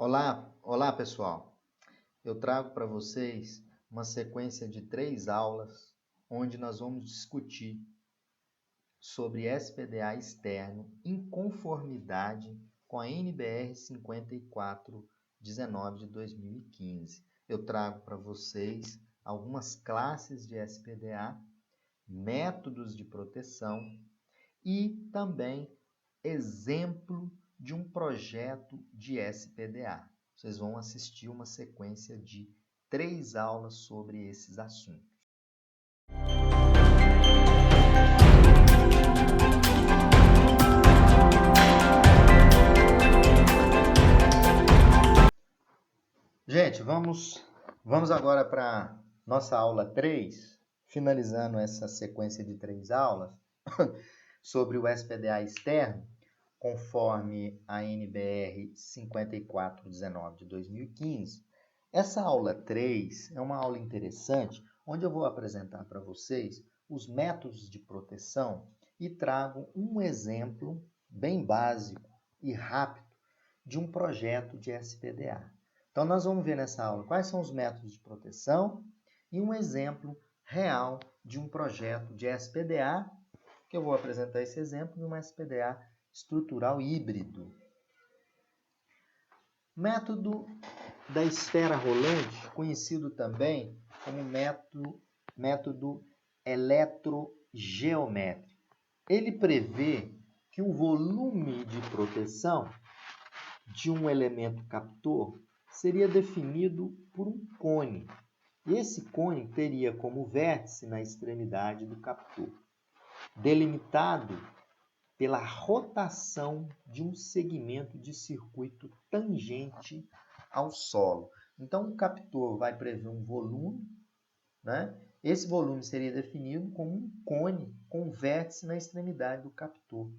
Olá pessoal. Eu trago para vocês uma sequência de 3 aulas onde nós vamos discutir sobre SPDA externo em conformidade com a NBR 5419 de 2015. Eu trago para vocês algumas classes de SPDA, métodos de proteção e também exemplo de um projeto de SPDA. Vocês vão assistir uma sequência de 3 aulas sobre esses assuntos. Gente, vamos agora para nossa aula 3, finalizando essa sequência de 3 aulas sobre o SPDA externo, conforme a NBR 5419 de 2015. Essa aula 3 é uma aula interessante, onde eu vou apresentar para vocês os métodos de proteção e trago um exemplo bem básico e rápido de um projeto de SPDA. Então, nós vamos ver nessa aula quais são os métodos de proteção e um exemplo real de um projeto de SPDA, que eu vou apresentar esse exemplo de uma SPDA estrutural híbrido. Método da esfera rolante, conhecido também como método eletrogeométrico. Ele prevê que o volume de proteção de um elemento captor seria definido por um cone. Esse cone teria como vértice na extremidade do captor, delimitado pela rotação de um segmento de circuito tangente ao solo. Então, o captor vai prever um volume, né? Esse volume seria definido como um cone com vértice na extremidade do captor,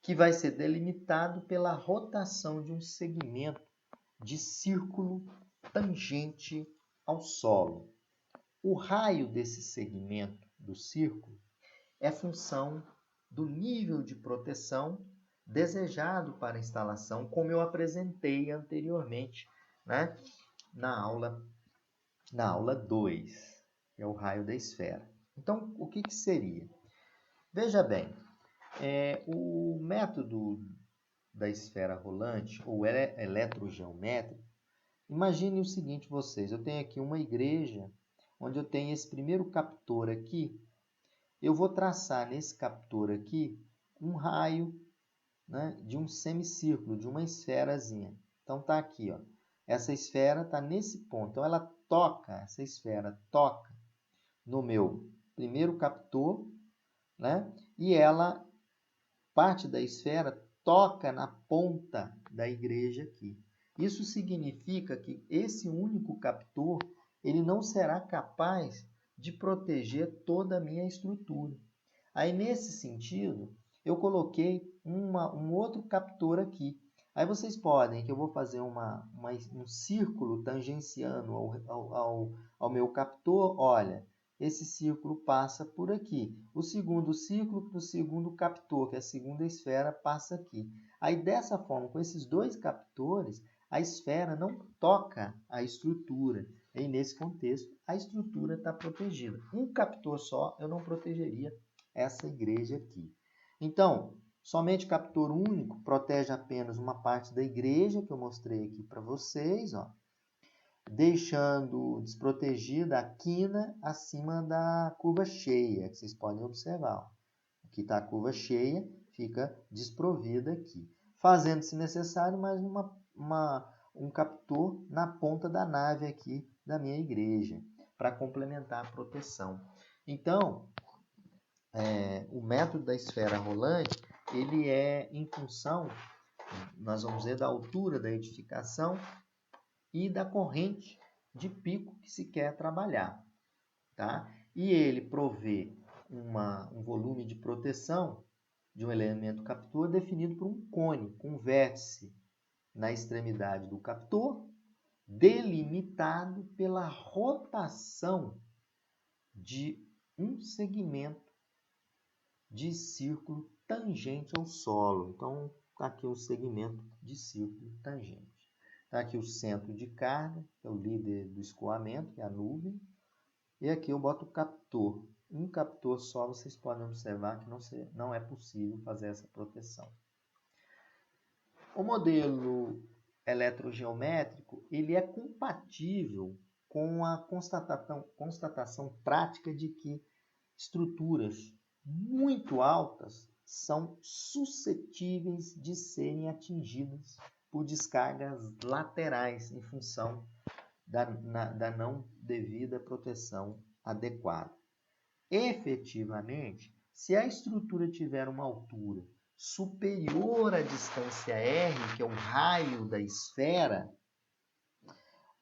que vai ser delimitado pela rotação de um segmento de círculo tangente ao solo. O raio desse segmento do círculo é função do nível de proteção desejado para a instalação, como eu apresentei anteriormente, né? na aula 2, que é o raio da esfera. Então, o que seria? Veja bem, o método da esfera rolante, ou eletrogeométrico, imagine o seguinte, vocês, eu tenho aqui uma igreja, onde eu tenho esse primeiro captor aqui. Eu vou traçar nesse captor aqui um raio, né, de um semicírculo, de uma esferazinha. Então, está aqui, ó. Essa esfera está nesse ponto. Então, essa esfera toca no meu primeiro captor, né, e parte da esfera toca na ponta da igreja aqui. Isso significa que esse único captor, ele não será capaz de proteger toda a minha estrutura. Aí, nesse sentido, eu coloquei um outro captor aqui. Aí vocês podem, que eu vou fazer um círculo tangenciando ao meu captor. Olha, esse círculo passa por aqui. O segundo círculo para o segundo captor, que é a segunda esfera, passa aqui. Aí, dessa forma, com esses dois captores, a esfera não toca a estrutura. E, nesse contexto, a estrutura está protegida. Um captor só, eu não protegeria essa igreja aqui. Então, somente captor único protege apenas uma parte da igreja, que eu mostrei aqui para vocês, ó, deixando desprotegida a quina acima da curva cheia, que vocês podem observar. Ó. Aqui está a curva cheia, fica desprovida aqui. Fazendo, se necessário, mais um captor na ponta da nave aqui da minha igreja, para complementar a proteção. Então, o método da esfera rolante, ele é em função, nós vamos ver, da altura da edificação e da corrente de pico que se quer trabalhar. Tá? E ele provê um volume de proteção de um elemento captor definido por um cone, com vértice na extremidade do captor, delimitado pela rotação de um segmento de círculo tangente ao solo. Então, está aqui um segmento de círculo tangente. Está aqui o centro de carga, que é o líder do escoamento, que é a nuvem. E aqui eu boto o captor. Um captor só, vocês podem observar que não é possível fazer essa proteção. O modelo eletrogeométrico, ele é compatível com a constatação prática de que estruturas muito altas são suscetíveis de serem atingidas por descargas laterais em função da não devida proteção adequada. Efetivamente, se a estrutura tiver uma altura superior à distância R, que é o raio da esfera,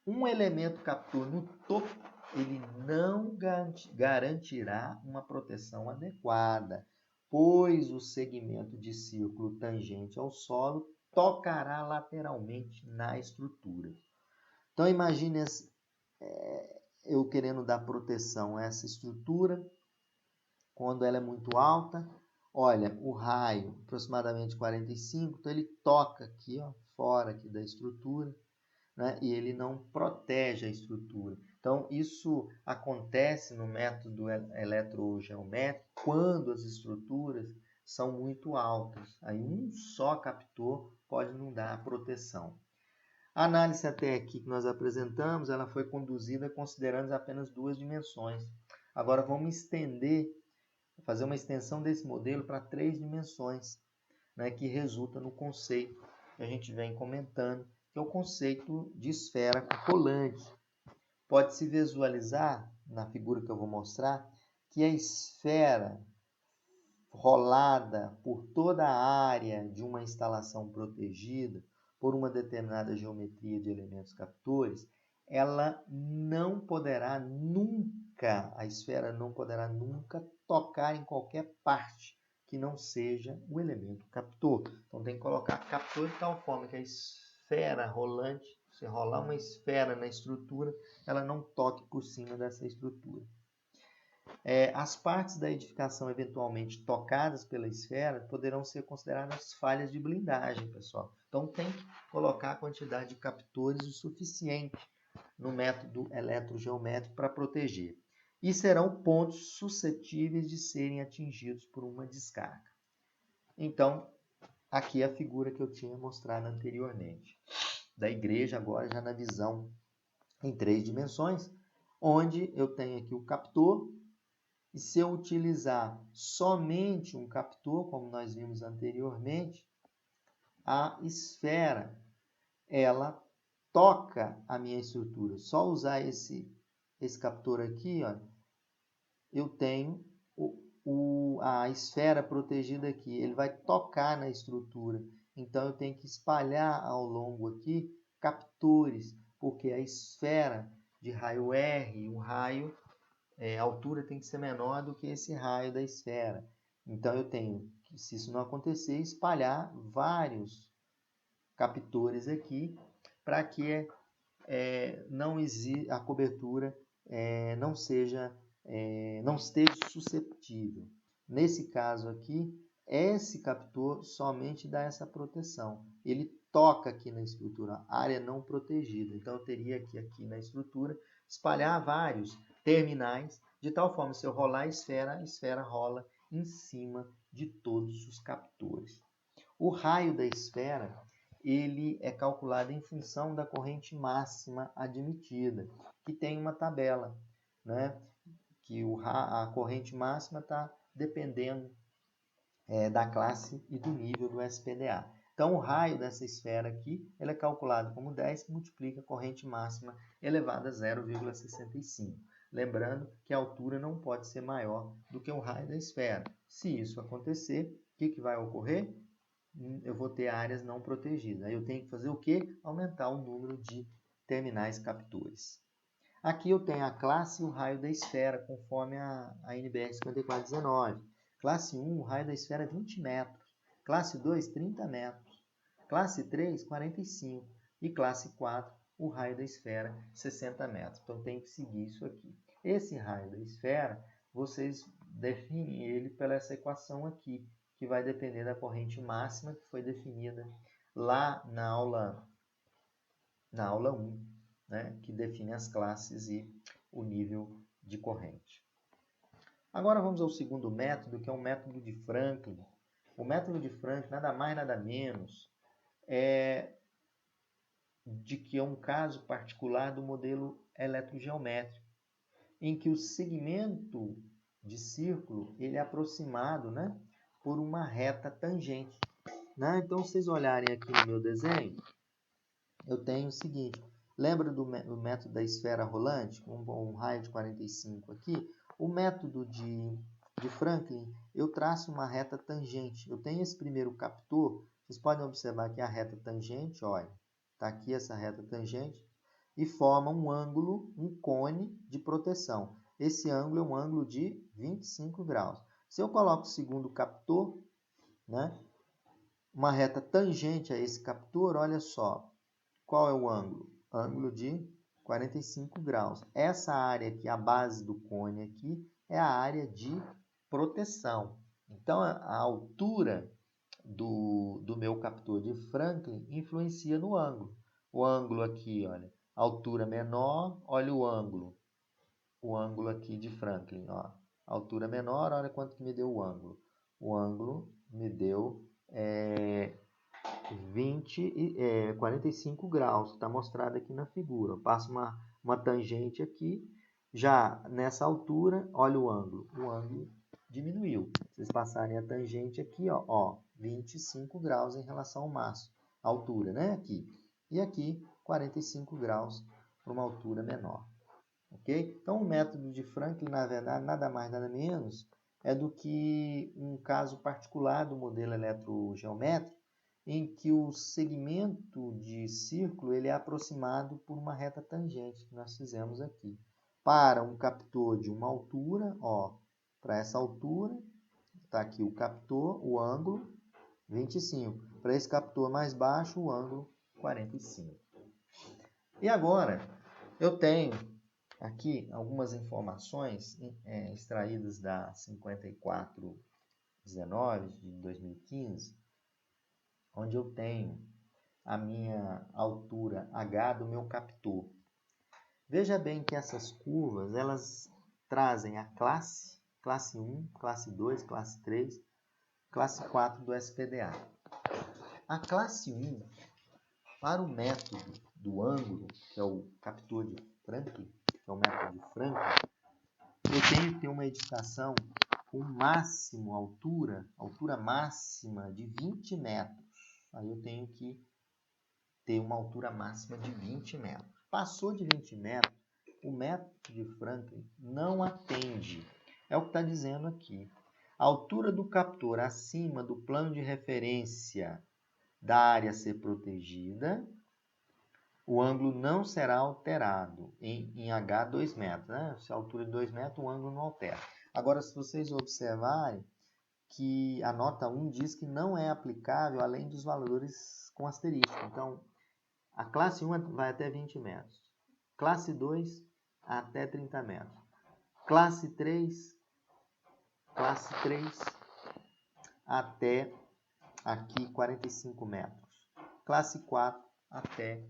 um elemento captor no topo, ele não garantirá uma proteção adequada, pois o segmento de círculo tangente ao solo tocará lateralmente na estrutura. Então, imagine eu querendo dar proteção a essa estrutura, quando ela é muito alta. Olha, o raio, aproximadamente 45, então ele toca aqui, ó, fora aqui da estrutura, né? E ele não protege a estrutura. Então, isso acontece no método eletrogeométrico quando as estruturas são muito altas. Aí um só captor pode não dar proteção. A análise até aqui que nós apresentamos, ela foi conduzida considerando apenas duas dimensões. Agora vamos fazer uma extensão desse modelo para 3 dimensões, né, que resulta no conceito que a gente vem comentando, que é o conceito de esfera rolante. Pode-se visualizar, na figura que eu vou mostrar, que a esfera rolada por toda a área de uma instalação protegida por uma determinada geometria de elementos captores, ela não poderá nunca, a esfera não poderá nunca tocar em qualquer parte que não seja o elemento captor. Então tem que colocar captor de tal forma que a esfera rolante, se rolar uma esfera na estrutura, ela não toque por cima dessa estrutura. As partes da edificação eventualmente tocadas pela esfera poderão ser consideradas falhas de blindagem, pessoal. Então tem que colocar a quantidade de captores o suficiente no método eletrogeométrico para proteger. E serão pontos suscetíveis de serem atingidos por uma descarga. Então, aqui é a figura que eu tinha mostrado anteriormente, da igreja agora já na visão em 3 dimensões, onde eu tenho aqui o captor. E se eu utilizar somente um captor, como nós vimos anteriormente, a esfera, ela toca a minha estrutura. Só usar esse captor aqui, ó, eu tenho a esfera protegida aqui. Ele vai tocar na estrutura. Então, eu tenho que espalhar ao longo aqui captores, porque a esfera de raio R, o raio a altura tem que ser menor do que esse raio da esfera. Então, eu tenho que, se isso não acontecer, espalhar vários captores aqui para que a cobertura não esteja susceptível. Nesse caso aqui, esse captor somente dá essa proteção. Ele toca aqui na estrutura, área não protegida. Então, eu teria que aqui na estrutura espalhar vários terminais, de tal forma que se eu rolar a esfera rola em cima de todos os captores. O raio da esfera, ele é calculado em função da corrente máxima admitida, que tem uma tabela, né? Que a corrente máxima está dependendo da classe e do nível do SPDA. Então, o raio dessa esfera aqui, ele é calculado como 10, que multiplica a corrente máxima elevada a 0,65. Lembrando que a altura não pode ser maior do que o raio da esfera. Se isso acontecer, o que vai ocorrer? Eu vou ter áreas não protegidas. Aí eu tenho que fazer o quê? Aumentar o número de terminais captores. Aqui eu tenho a classe e o raio da esfera, conforme a NBR 5419. Classe 1, o raio da esfera é 20 metros. Classe 2, 30 metros. Classe 3, 45. E classe 4, o raio da esfera, 60 metros. Então, tem que seguir isso aqui. Esse raio da esfera, vocês definem ele pela essa equação aqui, que vai depender da corrente máxima que foi definida lá na aula na aula 1, né, que define as classes e o nível de corrente. Agora vamos ao segundo método, que é o método de Franklin. O método de Franklin, nada mais, nada menos, é de que é um caso particular do modelo eletrogeométrico, em que o segmento de círculo ele é aproximado, né, por uma reta tangente. Né? Então, se vocês olharem aqui no meu desenho, eu tenho o seguinte, lembra do método da esfera rolante, um raio de 45 aqui? O método de Franklin, eu traço uma reta tangente. Eu tenho esse primeiro captor, vocês podem observar que a reta tangente, olha, está aqui essa reta tangente, e forma um ângulo, um cone de proteção. Esse ângulo é um ângulo de 25 graus. Se eu coloco o segundo captor, né, uma reta tangente a esse captor, olha só, qual é o ângulo? Ângulo de 45 graus. Essa área aqui, a base do cone aqui, é a área de proteção. Então, a altura do meu captor de Franklin influencia no ângulo. O ângulo aqui, olha, altura menor, olha o ângulo aqui de Franklin, ó. Altura menor, olha quanto que me deu o ângulo. O ângulo me deu 45 graus, está mostrado aqui na figura. Eu passo uma tangente aqui, já nessa altura, olha o ângulo diminuiu. Se vocês passarem a tangente aqui, ó, 25 graus em relação ao maço, altura, né, aqui. E aqui, 45 graus para uma altura menor. Ok? Então, o método de Franklin, na verdade, nada mais, nada menos, é do que um caso particular do modelo eletrogeométrico, em que o segmento de círculo ele é aproximado por uma reta tangente, que nós fizemos aqui. Para um captor de uma altura, ó, para essa altura, está aqui o captor, o ângulo, 25. Para esse captor mais baixo, o ângulo, 45. E agora, eu tenho aqui algumas informações extraídas da 5419 de 2015, onde eu tenho a minha altura H do meu captor. Veja bem que essas curvas, elas trazem a classe 1, classe 2, classe 3, classe 4 do SPDA. A classe 1, para o método do ângulo, que é o captor de Franklin, que é o método de Franklin, eu tenho que ter uma edificação com máximo altura máxima de 20 metros. Aí eu tenho que ter uma altura máxima de 20 metros. Passou de 20 metros, o método de Franklin não atende. É o que está dizendo aqui. A altura do captor acima do plano de referência da área a ser protegida, o ângulo não será alterado em H 2 metros. Né? Se a altura de 2 metros, o ângulo não altera. Agora, se vocês observarem que a nota 1 diz que não é aplicável além dos valores com asterisco. Então, a classe 1 vai até 20 metros. Classe 2 até 30 metros. Classe 3 até aqui 45 metros. Classe 4 até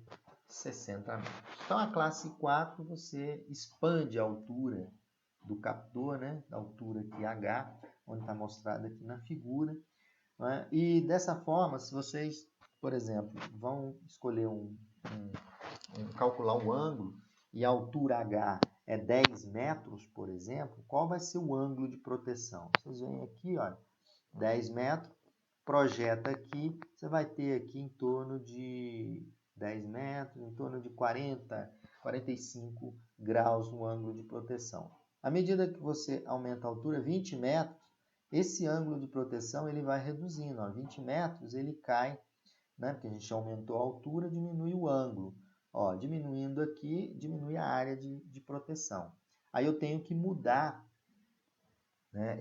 60 metros. Então, a classe 4 você expande a altura do captor, né? Da altura aqui H, onde está mostrado aqui na figura. Né? E dessa forma, se vocês, por exemplo, vão escolher calcular o ângulo e a altura H é 10 metros, por exemplo, qual vai ser o ângulo de proteção? Vocês veem aqui, olha, 10 metros, projeta aqui, você vai ter aqui em torno de 10 metros, em torno de 40, 45 graus no ângulo de proteção. À medida que você aumenta a altura, 20 metros, esse ângulo de proteção ele vai reduzindo. Ó, 20 metros ele cai, né, porque a gente aumentou a altura, diminui o ângulo. Ó, diminuindo aqui, diminui a área de proteção. Aí eu tenho que mudar, né,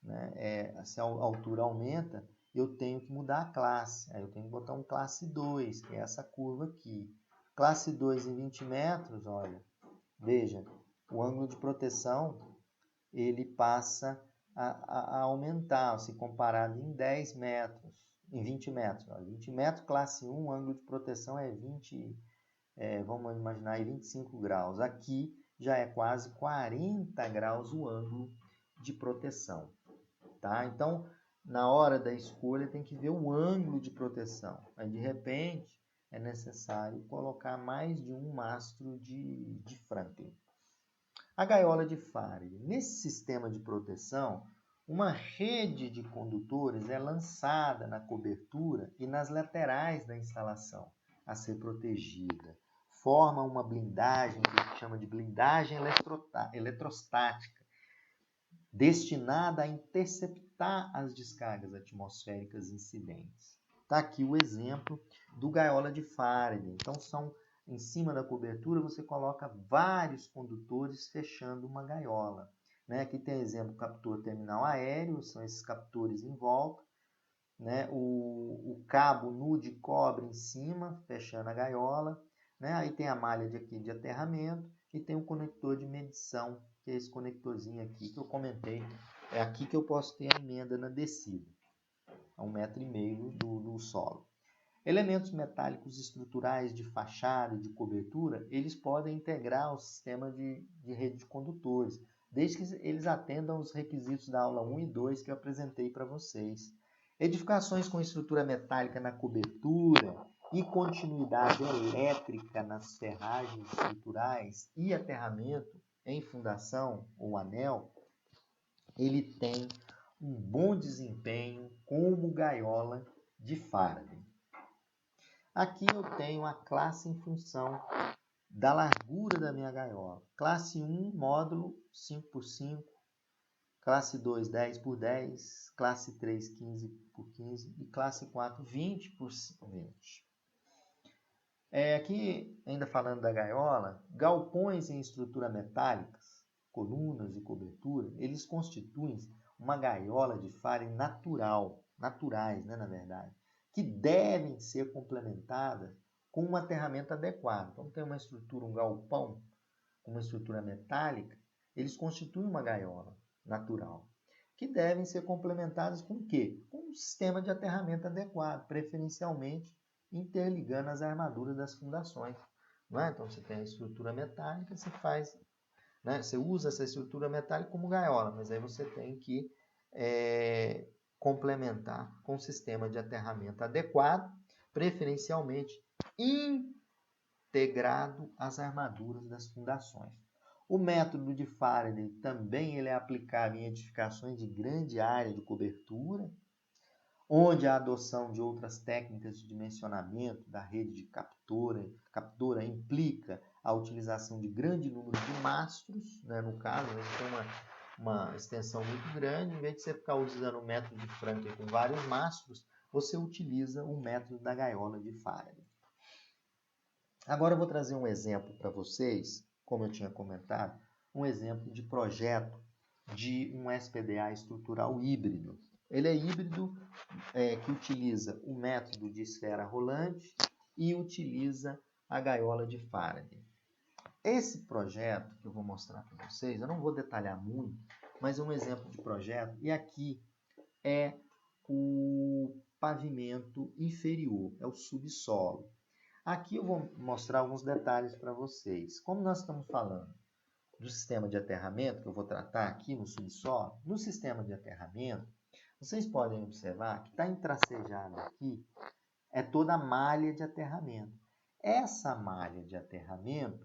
né, se a altura aumenta, eu tenho que mudar a classe. Aí eu tenho que botar um classe 2, que é essa curva aqui. Classe 2 em 20 metros, olha, veja, o ângulo de proteção ele passa a aumentar, se comparado em 10 metros. em 20 metros. Ó, 20 metros, classe 1, o ângulo de proteção é 20, vamos imaginar aí 25 graus. Aqui já é quase 40 graus o ângulo de proteção. Tá? Então, na hora da escolha, tem que ver o ângulo de proteção. Aí, de repente, é necessário colocar mais de um mastro de Franklin. A gaiola de Faraday. Nesse sistema de proteção, uma rede de condutores é lançada na cobertura e nas laterais da instalação a ser protegida. Forma uma blindagem, que a gente chama de blindagem eletrostática, destinada a interceptar as descargas atmosféricas incidentes. Está aqui o exemplo do gaiola de Faraday. Então, em cima da cobertura, você coloca vários condutores fechando uma gaiola. Né? Aqui tem exemplo captor terminal aéreo, são esses captores em volta. Né? O cabo nu de cobre em cima, fechando a gaiola. Né? Aí tem a malha de aterramento e tem um conector de medição, que é esse conectorzinho aqui que eu comentei. É aqui que eu posso ter a emenda na descida, a 1,5 m do solo. Elementos metálicos estruturais de fachada e de cobertura, eles podem integrar o sistema de rede de condutores, desde que eles atendam os requisitos da aula 1 e 2 que eu apresentei para vocês. Edificações com estrutura metálica na cobertura e continuidade elétrica nas ferragens estruturais e aterramento em fundação ou anel, ele tem um bom desempenho como gaiola de Faraday. Aqui eu tenho a classe em função da largura da minha gaiola. Classe 1, módulo 5x5. Classe 2, 10x10. Classe 3, 15x15. E classe 4, 20x20. Aqui, ainda falando da gaiola, galpões em estrutura metálicas, colunas e cobertura, eles constituem uma gaiola de Faraday naturais, né, na verdade, que devem ser complementadas com um aterramento adequado. Então, tem uma estrutura, um galpão, com uma estrutura metálica, eles constituem uma gaiola natural, que devem ser complementadas com o quê? Com um sistema de aterramento adequado, preferencialmente interligando as armaduras das fundações. Não é? Então, você tem a estrutura metálica, você usa essa estrutura metálica como gaiola, mas aí você tem que complementar com um sistema de aterramento adequado, preferencialmente integrado às armaduras das fundações. O método de Faraday também ele é aplicável em edificações de grande área de cobertura, onde a adoção de outras técnicas de dimensionamento da rede de captora implica a utilização de grande número de mastros, né? No caso, a gente tem uma extensão muito grande, em vez de você ficar usando o método de Franklin com vários mastros, você utiliza o método da gaiola de Faraday. Agora eu vou trazer um exemplo para vocês, como eu tinha comentado, um exemplo de projeto de um SPDA estrutural híbrido. Ele é híbrido, que utiliza o método de esfera rolante e utiliza a gaiola de Faraday. Esse projeto que eu vou mostrar para vocês, eu não vou detalhar muito, mas é um exemplo de projeto. E aqui é o pavimento inferior, é o subsolo. Aqui eu vou mostrar alguns detalhes para vocês. Como nós estamos falando do sistema de aterramento, que eu vou tratar aqui no subsolo, no sistema de aterramento, vocês podem observar que está entracejado aqui é toda a malha de aterramento. Essa malha de aterramento,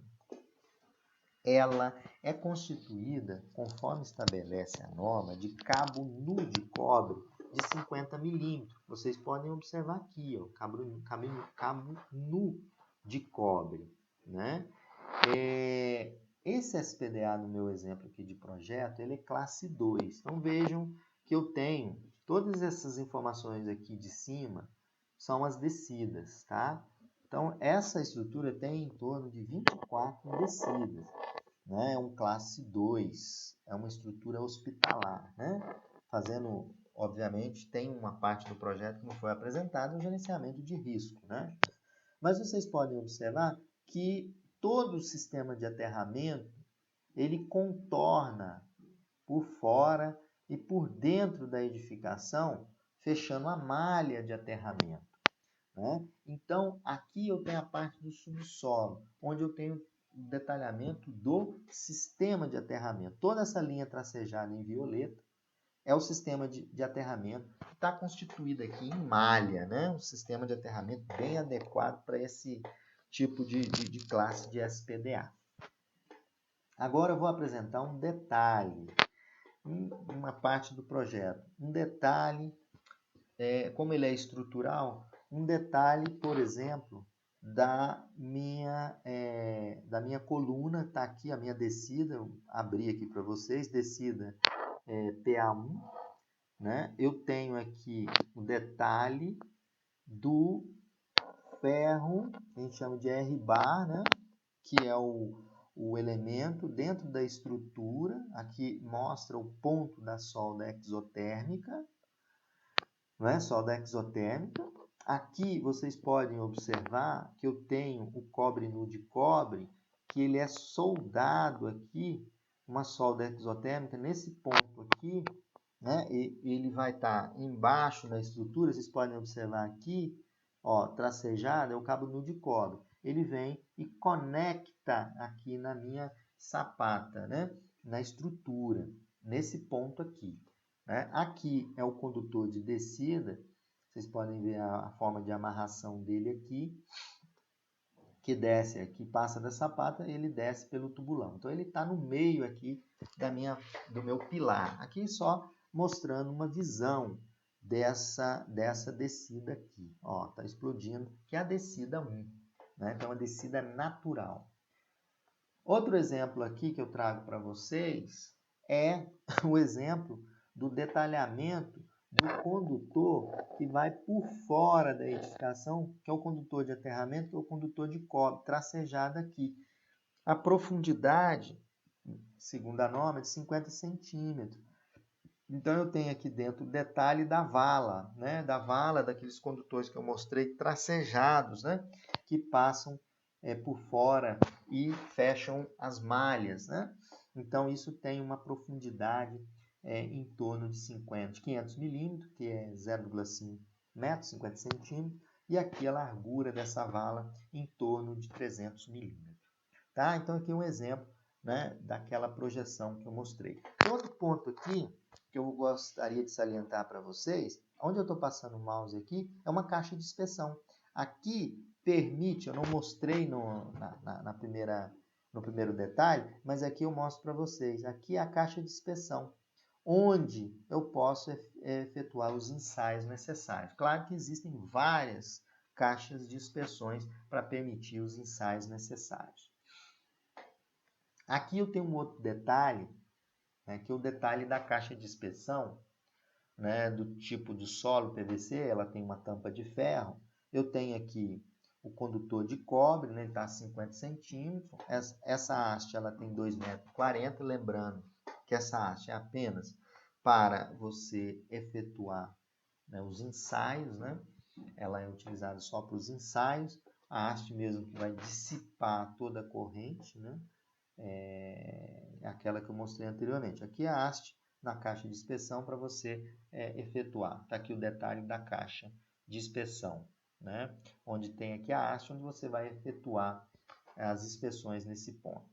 ela é constituída, conforme estabelece a norma, de cabo nu de cobre de 50 milímetros. Vocês podem observar aqui, ó, cabo nu de cobre. Né? Esse SPDA, no meu exemplo aqui de projeto, ele é classe 2. Então, vejam que eu tenho todas essas informações aqui de cima, são as descidas, tá? Então, essa estrutura tem em torno de 24 descidas. Né? É um classe 2, é uma estrutura hospitalar. Né? Fazendo, obviamente, tem uma parte do projeto que não foi apresentada, o gerenciamento de risco. Né? Mas vocês podem observar que todo o sistema de aterramento, ele contorna por fora e por dentro da edificação, fechando a malha de aterramento, né? Então, aqui eu tenho a parte do subsolo, onde eu tenho o detalhamento do sistema de aterramento. Toda essa linha tracejada em violeta é o sistema de aterramento que está constituído aqui em malha, né? Um sistema de aterramento bem adequado para esse tipo de classe de SPDA. Agora eu vou apresentar um detalhe, uma parte do projeto. Um detalhe, como ele é estrutural, um detalhe, por exemplo, da minha coluna, está aqui a minha descida, eu abri aqui para vocês, descida PA1, né? Eu tenho aqui o detalhe do ferro, a gente chama de R-bar, né? Que é o elemento dentro da estrutura. Aqui mostra o ponto da solda exotérmica, né? Solda exotérmica. Aqui vocês podem observar que eu tenho o cobre nu de cobre, que ele é soldado aqui, uma solda exotérmica nesse ponto aqui, né? E ele vai estar embaixo da estrutura, vocês podem observar aqui, ó, tracejado é o cabo nu de cobre. Ele vem e conecta aqui na minha sapata, né? Na estrutura, nesse ponto aqui, né? Aqui é o condutor de descida, vocês podem ver a forma de amarração dele aqui, que desce aqui, passa da sapata, ele desce pelo tubulão. Então ele está no meio aqui do meu pilar. Aqui só mostrando uma visão dessa descida aqui. Ó, tá explodindo, que é a descida 1, né? Então, a descida natural. Outro exemplo aqui que eu trago para vocês é o exemplo do detalhamento do condutor que vai por fora da edificação, que é o condutor de aterramento, que é o condutor de cobre, tracejado aqui. A profundidade, segundo a norma, é de 50 centímetros. Então, eu tenho aqui dentro o detalhe da vala, né? Da vala daqueles condutores que eu mostrei, tracejados, né? Que passam por fora e fecham as malhas, né? Então, isso tem uma profundidade em torno de 500 milímetros, que é 0,5 metros, 50 centímetros, e aqui a largura dessa vala em torno de 300 milímetros. Tá? Então, aqui um exemplo, né, daquela projeção que eu mostrei. Outro ponto aqui que eu gostaria de salientar para vocês, onde eu estou passando o mouse aqui, é uma caixa de inspeção. Aqui permite, eu não mostrei no primeiro detalhe, mas aqui eu mostro para vocês. Aqui é a caixa de inspeção, onde eu posso efetuar os ensaios necessários. Claro que existem várias caixas de inspeções para permitir os ensaios necessários. Aqui eu tenho um outro detalhe, né, que é o detalhe da caixa de inspeção, né, do tipo de solo PVC, ela tem uma tampa de ferro. Eu tenho aqui o condutor de cobre, né, ele está a 50 centímetros. Essa haste ela tem 2,40 m, lembrando que essa haste é apenas para você efetuar, né, os ensaios, né? Ela é utilizada só para os ensaios. A haste mesmo que vai dissipar toda a corrente, né? Aquela que eu mostrei anteriormente. Aqui é a haste na caixa de inspeção para você efetuar. Está aqui o detalhe da caixa de inspeção, né? Onde tem aqui a haste onde você vai efetuar as inspeções nesse ponto.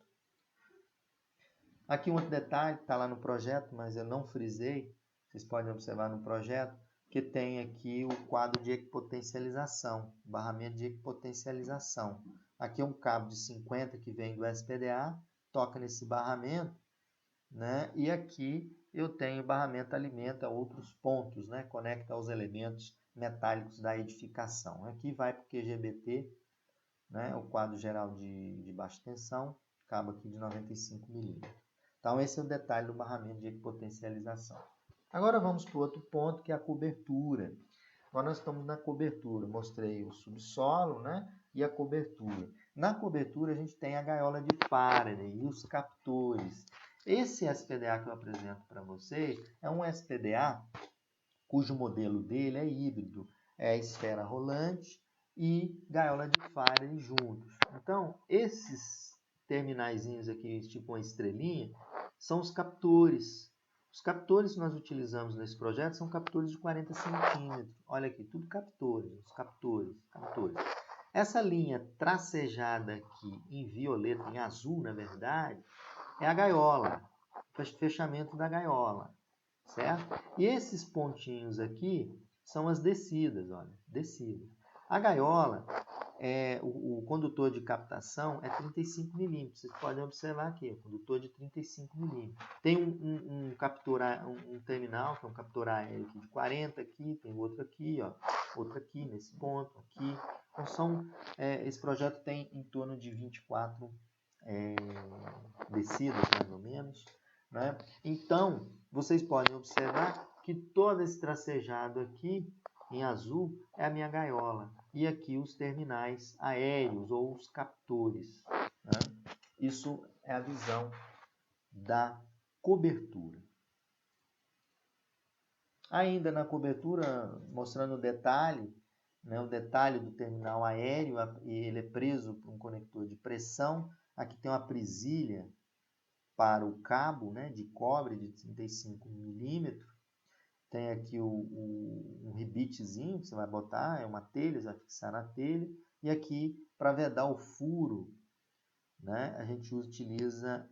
Aqui um outro detalhe, está lá no projeto, mas eu não frisei, vocês podem observar no projeto, que tem aqui o quadro de equipotencialização, barramento de equipotencialização. Aqui é um cabo de 50 que vem do SPDA, toca nesse barramento, né? E aqui eu tenho barramento alimenta outros pontos, né? Conecta aos elementos metálicos da edificação. Aqui vai para o QGBT, né? O quadro geral de baixa tensão, cabo aqui de 95 milímetros. Então, esse é o detalhe do barramento de equipotencialização. Agora vamos para o outro ponto, que é a cobertura. Agora nós estamos na cobertura. Mostrei o subsolo, né? E a cobertura. Na cobertura a gente tem a gaiola de Faraday e os captores. Esse SPDA que eu apresento para vocês é um SPDA cujo modelo dele é híbrido. É esfera rolante e gaiola de Faraday juntos. Então, esses terminaizinhos aqui, tipo uma estrelinha, são os captores. Os captores que nós utilizamos nesse projeto são captores de 40 centímetros. Olha aqui, tudo captores, os captores. Essa linha tracejada aqui em violeta, em azul, na verdade, é a gaiola, o fechamento da gaiola, certo? E esses pontinhos aqui são as descidas, olha, descidas. A gaiola, o condutor de captação é 35 milímetros. Vocês podem observar aqui, o condutor de 35 milímetros. Tem um terminal, que é um captor aéreo aqui de 40 aqui, tem outro aqui, ó, outro aqui nesse ponto, aqui. Então, esse projeto tem em torno de 24 descidas, mais ou menos, né? Então, vocês podem observar que todo esse tracejado aqui, em azul, é a minha gaiola. E aqui os terminais aéreos ou os captores, né? Isso é a visão da cobertura. Ainda na cobertura, mostrando o detalhe, né, o detalhe do terminal aéreo, e ele é preso por um conector de pressão. Aqui tem uma presilha para o cabo, né, de cobre de 35 milímetros. Tem aqui um rebitezinho que você vai botar, é uma telha, você vai fixar na telha. E aqui, para vedar o furo, né, a gente utiliza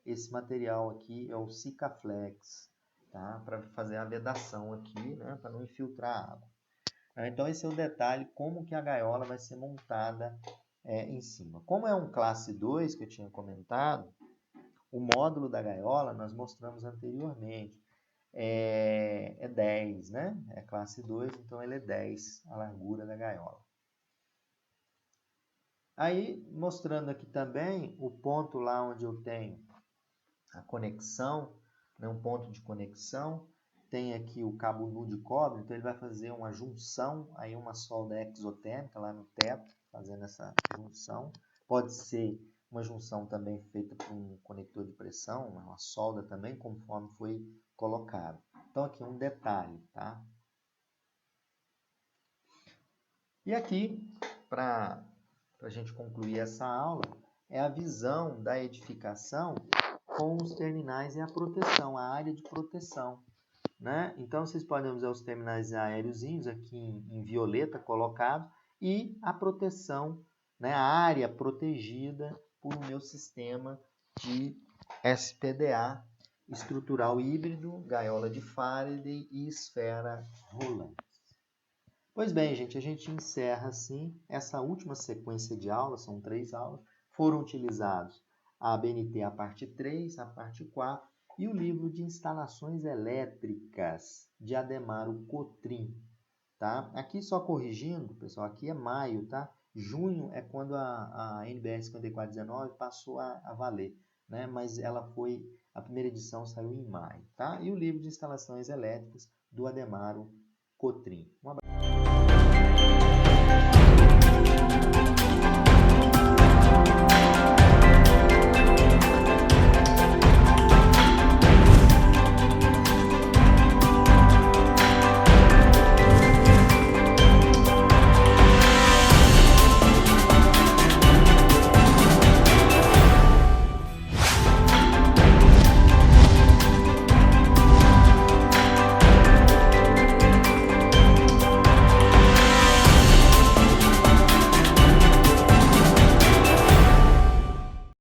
esse material aqui, é o Sikaflex, tá? Para fazer a vedação aqui, né, para não infiltrar água. Então, esse é o detalhe, como que a gaiola vai ser montada em cima. Como é um classe 2, que eu tinha comentado, o módulo da gaiola nós mostramos anteriormente. É 10, né? É classe 2, então ele é 10 a largura da gaiola. Aí, mostrando aqui também o ponto lá onde eu tenho a conexão, né? Um ponto de conexão. Tem aqui o cabo nu de cobre, então ele vai fazer uma junção, aí uma solda exotérmica lá no teto, fazendo essa junção. Pode ser uma junção também feita por um conector de pressão, uma solda também, conforme foi colocado. Então, aqui um detalhe, tá? E aqui, para a gente concluir essa aula, é a visão da edificação com os terminais e a proteção, a área de proteção, né? Então, vocês podem usar os terminais aériozinhos aqui em violeta colocado e a proteção, né? A área protegida por o meu sistema de SPDA estrutural híbrido, gaiola de Faraday e esfera rolante. Pois bem, gente, a gente encerra assim essa última sequência de aulas, são 3 aulas. Foram utilizados a ABNT, a parte 3, a parte 4 e o livro de instalações elétricas de Ademaro Cotrim, tá? Aqui só corrigindo, pessoal, aqui é maio, tá? Junho é quando a NBR 5419 passou a valer, né? Mas a primeira edição saiu em maio, tá? E o livro de instalações elétricas do Ademaro Cotrim. Um abraço.